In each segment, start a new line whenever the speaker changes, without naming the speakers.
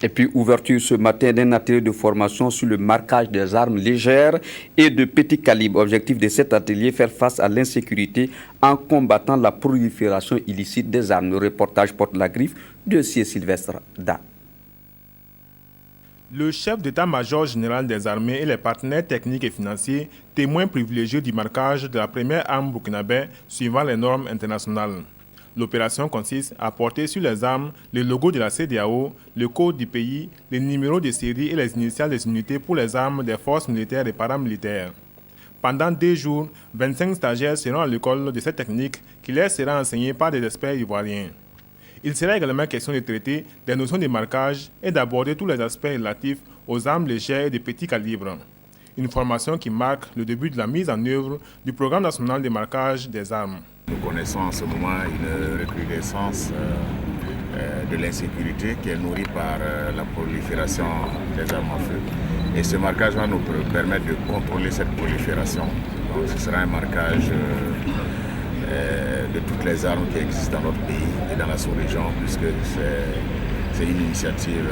Et puis, ouverture ce matin d'un atelier de formation sur le marquage des armes légères et de petit calibre. Objectif de cet atelier, faire face à l'insécurité en combattant la prolifération illicite des armes. Le reportage porte la griffe de Sylvestre Da.
Le chef d'état-major général des armées et les partenaires techniques et financiers, témoins privilégiés du marquage de la première arme burkinabé suivant les normes internationales. L'opération consiste à porter sur les armes le logo de la CEDEAO, le code du pays, les numéros de série et les initiales des unités pour les armes des forces militaires et paramilitaires. Pendant 2 jours, 25 stagiaires seront à l'école de cette technique qui leur sera enseignée par des experts ivoiriens. Il sera également question de traiter des notions de marquage et d'aborder tous les aspects relatifs aux armes légères et de petit calibre. Une formation qui marque le début de la mise en œuvre du programme national de marquage des armes.
Nous connaissons en ce moment une recrudescence de l'insécurité qui est nourrie par la prolifération des armes à feu. Et ce marquage va nous permettre de contrôler cette prolifération. Donc, ce sera un marquage de toutes les armes qui existent dans notre pays et dans la sous-région, puisque c'est une initiative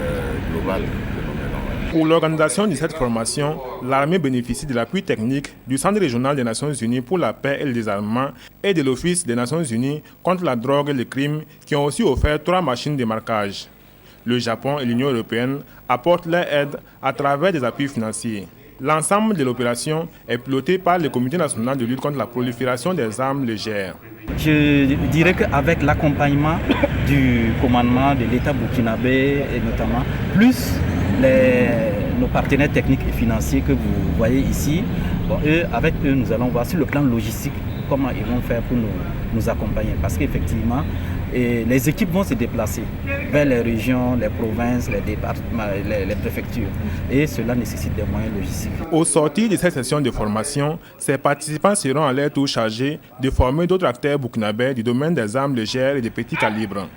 globale que nous menons.
Pour l'organisation de cette formation, l'armée bénéficie de l'appui technique du Centre régional des Nations Unies pour la paix et le désarmement et de l'Office des Nations Unies contre la drogue et le crime qui ont aussi offert 3 machines de marquage. Le Japon et l'Union européenne apportent leur aide à travers des appuis financiers. L'ensemble de l'opération est piloté par le Comité national de lutte contre la prolifération des armes légères.
Je dirais qu'avec l'accompagnement du commandement de l'État burkinabé et notamment, plus nos partenaires techniques et financiers que vous voyez ici, avec eux, nous allons voir sur le plan logistique comment ils vont faire pour nous accompagner. Parce qu'effectivement, les équipes vont se déplacer vers les régions, les provinces, les départements, les préfectures. Et cela nécessite des moyens logistiques.
Au sortir de cette session de formation, ces participants seront à leur tour chargés de former d'autres acteurs burkinabés du domaine des armes légères et de petits calibres.